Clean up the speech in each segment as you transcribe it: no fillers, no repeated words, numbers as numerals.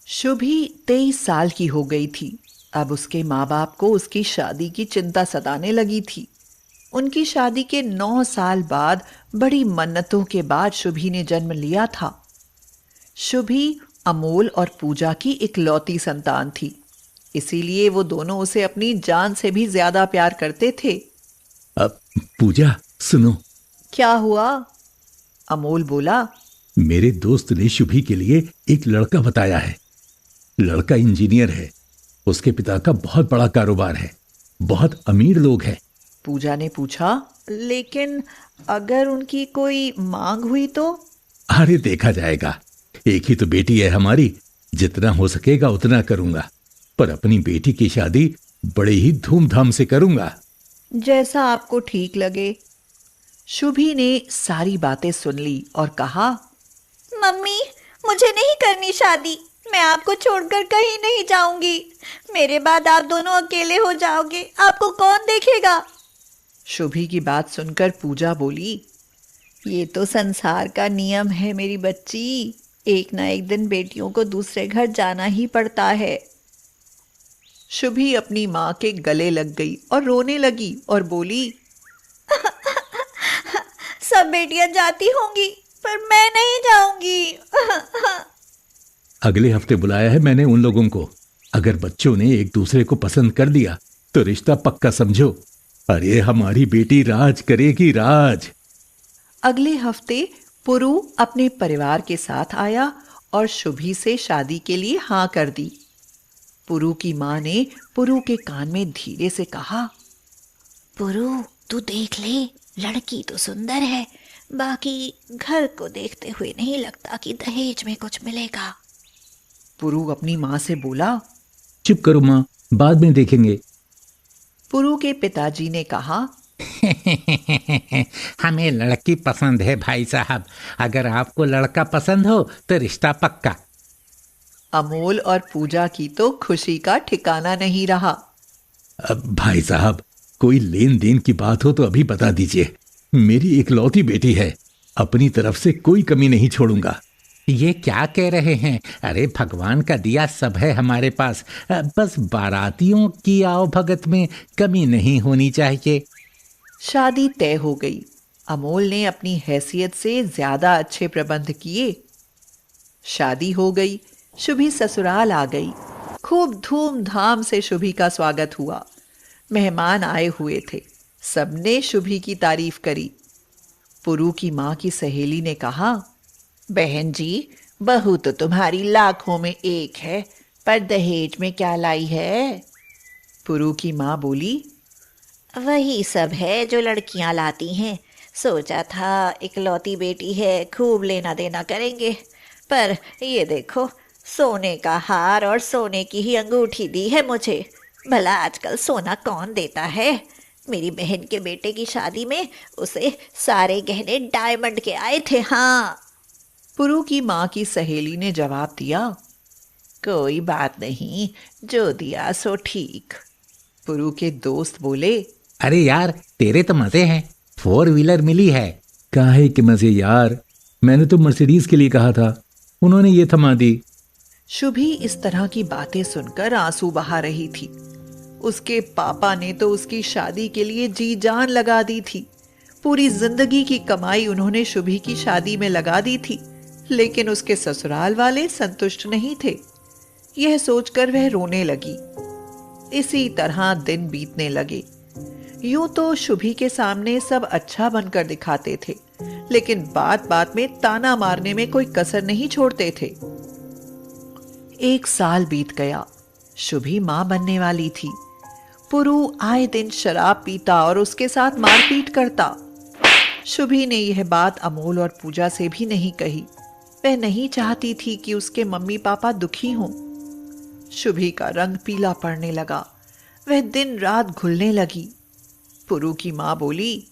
शुभी 23 साल की हो गई थी। अब उसके माँ बाप को उसकी शादी की चिंता सताने लगी थी। उनकी शादी के 9 साल बाद बड़ी मन्नतों के बाद शुभी ने जन्म लिया था। शुभी अमोल और पूजा की इकलौती संतान थी, इसीलिए वो दोनों उसे अपनी जान से भी ज्यादा प्यार करते थे। अब पूजा सुनो। क्या हुआ? अमोल बोला। मेरे दोस्त ने शुभी के लिए एक लड़का बताया है। लड़का इंजीनियर है। उसके पिता का बहुत बड़ा कारोबार है। बहुत अमीर लोग हैं। पूजा ने पूछा, लेकिन अगर उनकी कोई मांग हुई तो? अरे देखा जाएगा। एक ही तो बेटी है हमारी। जितना हो सकेगा उतना करूंगा, पर अपनी बेटी की शादी बड़े ही धूमधाम से करूंगा। जैसा आपको ठीक लगे। शुभी ने सारी बातें सुन ली और कहा, मम्मी, मुझे नहीं करनी शादी। मैं आपको छोड़कर कहीं नहीं जाऊंगी। मेरे बाद आप दोनों अकेले हो जाओगे, आपको कौन देखेगा? शुभी की बात सुनकर पूजा बोली, ये तो संसार का नियम है मेरी बच्ची। एक ना एक दिन बेटियों को दूसरे घर जाना ही पड़ता है। शुभी अपनी माँ के गले लग गई और रोने लगी और बोली, सब बेटियां जाती होंगी, पर मैं नहीं जाऊंगी। अगले हफ्ते बुलाया है मैंने उन लोगों को। अगर बच्चों ने एक दूसरे को पसंद कर दिया तो रिश्ता पक्का समझो। अरे हमारी बेटी राज करेगी, राज। अगले हफ्ते पुरु अपने परिवार के साथ आया और शुभी से शादी के लिए हाँ कर दी। पुरु की माँ ने पुरु के कान में धीरे से कहा, पुरु, तू देख ले, लड़की तो सुंदर है, बाकी घर को देखते हुए नहीं लगता कि दहेज में कुछ मिलेगा। पुरु अपनी माँ से बोला। चुप करो माँ, बाद में देखेंगे। पुरु के पिताजी ने कहा, हमें लड़की पसंद है भाई साहब। अगर आपको लड़का पसंद हो तो रिश्ता पक्का। अमोल और पूजा की तो खुशी का ठिकाना नहीं रहा। अब भाई साहब, कोई लेन देन की बात हो तो अभी बता दीजिए। मेरी इकलौती बेटी है, अपनी तरफ से कोई कमी नहीं छोड़ूंगा। ये क्या कह रहे हैं? अरे भगवान का दिया सब है हमारे पास। बस बारातियों की आओ भगत में कमी नहीं होनी चाहिए। शादी तय हो गई। अमोल ने अपनी हैसियत से ज्यादा अच्छे प्रबंध किए। शादी हो गई। शुभी ससुराल आ गई। खूब धूमधाम से शुभी का स्वागत हुआ। मेहमान आए हुए थे। सबने शुभी की तारीफ करी। पुरु की माँ की सहेली ने कहा, बहन जी, बहू तो तुम्हारी लाखों में एक है, पर दहेज में क्या लाई है? पुरु की माँ बोली, वही सब है जो लड़कियां लाती हैं। सोचा था इकलौती बेटी है, खूब लेना देना करेंगे, पर ये देखो, सोने का हार और सोने की ही अंगूठी दी है मुझे। भला आजकल सोना कौन देता है? मेरी बहन के बेटे की शादी में उसे सारे गहने डायमंड के आए थे। हाँ। पुरु की माँ की सहेली ने जवाब दिया, कोई बात नहीं, जो दिया सो ठीक। पुरु के दोस्त बोले, अरे यार, तेरे तो मजे हैं, 4 व्हीलर मिली है। काहे के मजे यार, मैंने तो मर्सिडीज के लिए कहा था, उन्होंने ये थमा दी। शुभी इस तरह की बातें सुनकर आंसू बहा रही थी। उसके पापा ने तो उसकी शादी के लिए जी जान लगा दी थी। पूरी जिंदगी की कमाई उन्होंने शुभी की शादी में लगा दी थी, लेकिन उसके ससुराल वाले संतुष्ट नहीं थे। यह सोचकर वह रोने लगी। इसी तरह दिन बीतने लगे। यूं तो शुभी के सामने सब अच्छा बनकर दिखाते थे, लेकिन बात बात में ताना मारने में कोई कसर नहीं छोड़ते थे। 1 साल बीत गया। शुभी मां बनने वाली थी। पुरु आए दिन शराब पीता और उसके साथ मारपीट करता। शुभी ने यह बात अमोल और पूजा से भी नहीं कही। वह नहीं चाहती थी कि उसके मम्मी पापा दुखी हों। शुभी का रंग पीला पड़ने लगा। वह दिन रात घुलने लगी। पुरु की माँ बोली,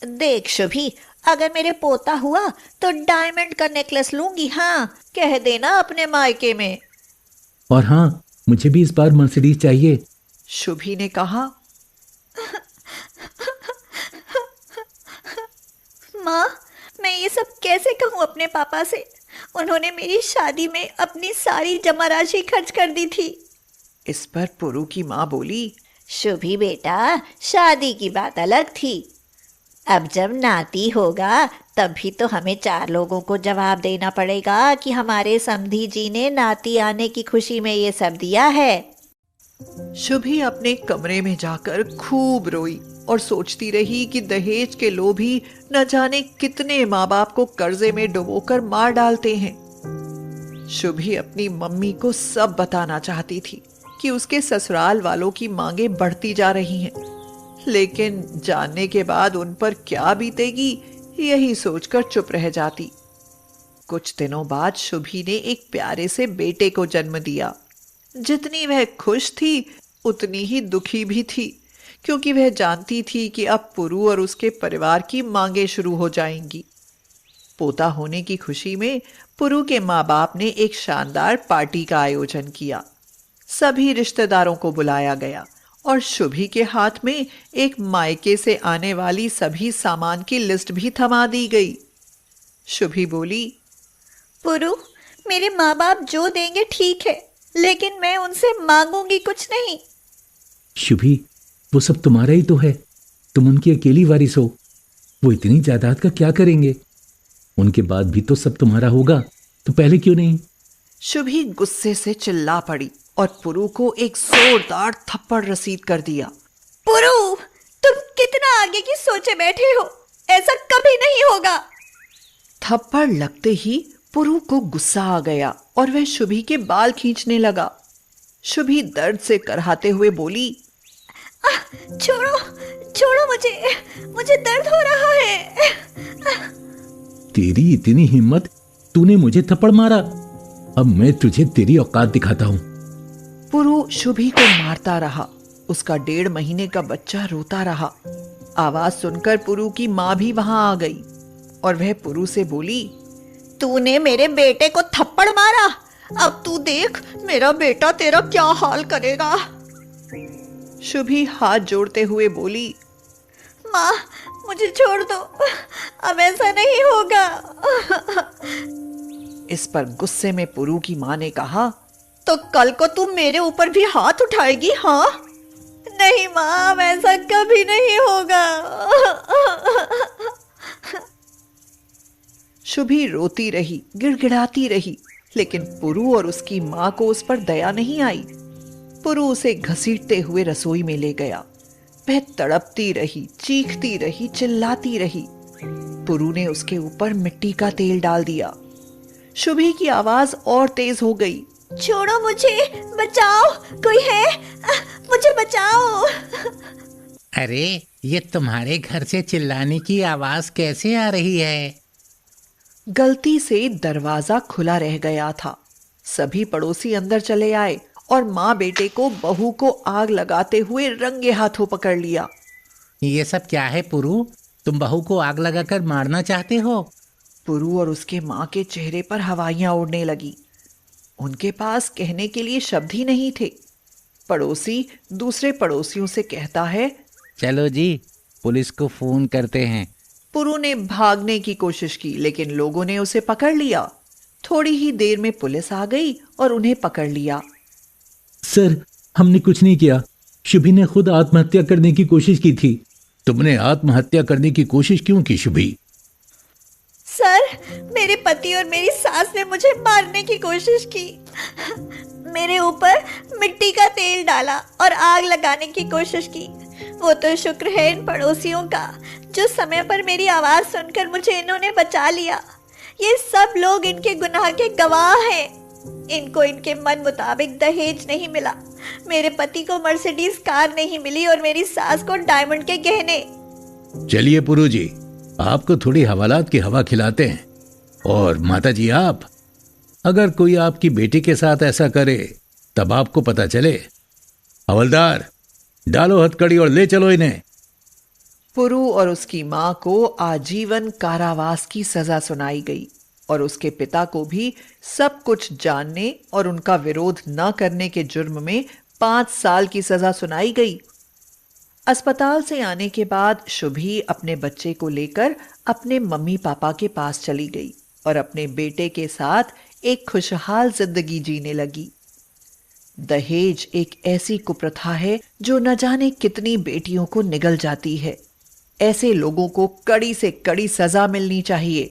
देख शुभी, अगर मेरे पोता हुआ तो डायमंड का नेकलेस लूंगी। हाँ, कह देना अपने मायके में। और हाँ, मुझे भी इस बार मर्सिडीज चाहिए। शुभी ने कहा। माँ, मैं ये सब कैसे कहूँ अपने पापा से? उन्होंने मेरी शादी में अपनी सारी जमा राशि खर्च कर दी थी। इस पर पुरु की माँ बोली, शुभी बेटा, शादी की बात अलग थी, अब जब नाती होगा तब भी तो हमें 4 लोगों को जवाब देना पड़ेगा कि हमारे समधी जी ने नाती आने की खुशी में ये सब दिया है। शुभी अपने कमरे में जाकर खूब रोई और सोचती रही कि दहेज के लोभी न जाने कितने माँ बाप को कर्जे में डुबोकर मार डालते हैं। शुभी अपनी मम्मी को सब बताना चाहती थी कि उसके ससुराल वालों की मांगे बढ़ती जा रही हैं, लेकिन जानने के बाद उन पर क्या बीतेगी यही सोचकर चुप रह जाती। कुछ दिनों बाद शुभी ने एक प्यारे से बेटे को जन्म दिया। जितनी वह खुश थी उतनी ही दुखी भी थी, क्योंकि वह जानती थी कि अब पुरु और उसके परिवार की मांगे शुरू हो जाएंगी। पोता होने की खुशी में पुरु के माँ बाप ने एक शानदार पार्टी का आयोजन किया। सभी रिश्तेदारों को बुलाया गया और शुभी के हाथ में एक मायके से आने वाली सभी सामान की लिस्ट भी थमा दी गई। शुभी बोली, पुरु, मेरे माँ बाप जो देंगे ठीक है, लेकिन मैं उनसे मांगूंगी कुछ नहीं। शुभी, वो सब तुम्हारा ही तो है, तुम उनकी अकेली वारिस हो। वो इतनी जायदाद का क्या करेंगे? उनके बाद भी तो सब तुम्हारा होगा, तो पहले क्यों नहीं? शुभी गुस्से से चिल्ला पड़ी और पुरु को एक जोरदार थप्पड़ रसीद कर दिया। पुरु, तुम कितना आगे की सोचे बैठे हो, ऐसा कभी नहीं होगा। थप्पड़ लगते ही पुरु को गुस्सा आ गया और वह शुभी के बाल खींचने लगा। शुभी दर्द से करहाते हुए बोली, छोड़ो छोड़ो, मुझे दर्द हो रहा है। तेरी इतनी हिम्मत, तूने मुझे थप्पड़ मारा, अब मैं तुझे तेरी औकात दिखाता हूं। पुरु शुभी को मारता रहा। उसका 1.5 महीने का बच्चा रोता रहा। आवाज सुनकर पुरु की माँ भी वहां आ गई और वह पुरु से बोली, तूने मेरे बेटे को थप्पड़ मारा, अब तू देख मेरा बेटा तेरा क्या हाल करेगा। शुभी हाथ जोड़ते हुए बोली, माँ, मुझे छोड़ दो, अब ऐसा नहीं होगा। इस पर गुस्से में पुरु की माँ ने कहा, तो कल को तू मेरे ऊपर भी हाथ उठाएगी? हाँ? नहीं माँ, अब ऐसा कभी नहीं होगा। शुभी रोती रही, गिड़गिड़ाती रही, लेकिन पुरु और उसकी माँ को उस पर दया नहीं आई। पुरु उसे घसीटते हुए रसोई में ले गया। वह तड़पती रही, चीखती रही, चिल्लाती रही। पुरु ने उसके ऊपर मिट्टी का तेल डाल दिया। शुभी की आवाज और तेज हो गई, छोड़ो मुझे, बचाओ, कोई है? मुझे बचाओ। अरे, ये तुम्हारे घर से चिल्लाने की आवाज कैसे आ रही है? गलती से दरवाजा खुला रह गया था। सभी पड़ोसी अंदर चले आए और माँ बेटे को बहू को आग लगाते हुए रंगे हाथों पकड़ लिया। ये सब क्या है पुरु? तुम बहू को आग लगाकर मारना चाहते हो? पुरु और उसके माँ के चेहरे पर हवाइयां उड़ने लगी। उनके पास कहने के लिए शब्द ही नहीं थे। पड़ोसी दूसरे पड़ोसियों से कहता है, चलो जी, पुलिस को फोन करते हैं। पुरु ने भागने की कोशिश की, लेकिन लोगों ने उसे पकड़ लिया। थोड़ी ही देर में पुलिस आ गई और उन्हें पकड़ लिया। सर, हमने कुछ नहीं किया। शुभी ने खुद आत्महत्या करने की कोशिश की थी। तुमने आत्महत्या करने की कोशिश क्यों की शुभी? सर, मेरे पति और मेरी सास ने मुझे मारने की कोशिश की। मेरे ऊपर मिट्टी का तेल डाला और आग लगाने की कोशिश की। वो तो शुक्र है इन पड़ोसियों का, जो समय पर मेरी आवाज सुनकर मुझे इन्होंने बचा लिया। ये सब लोग इनके गुनाह के गवाह हैं। इनको इनके मन मुताबिक दहेज नहीं मिला, मेरे पति को मर्सिडीज कार नहीं मिली और मेरी सास को डायमंड के गहने। चलिए पुरु जी, आपको थोड़ी हवालात की हवा खिलाते हैं। और माता जी, आप अगर कोई आपकी बेटी के साथ ऐसा करे तब आपको पता चले। हवलदार, डालो हथकड़ी और ले चलो इन्हें। पुरु और उसकी मां को आजीवन कारावास की सजा सुनाई गई और उसके पिता को भी सब कुछ जानने और उनका विरोध न करने के जुर्म में 5 साल की सजा सुनाई गई। अस्पताल से आने के बाद शुभी अपने बच्चे को लेकर अपने मम्मी पापा के पास चली गई। और अपने बेटे के साथ एक खुशहाल जिंदगी जीने लगी। दहेज एक ऐसी कुप्रथा है जो न जाने कितनी बेटियों को निगल जाती है। ऐसे लोगों को कड़ी से कड़ी सजा मिलनी चाहिए।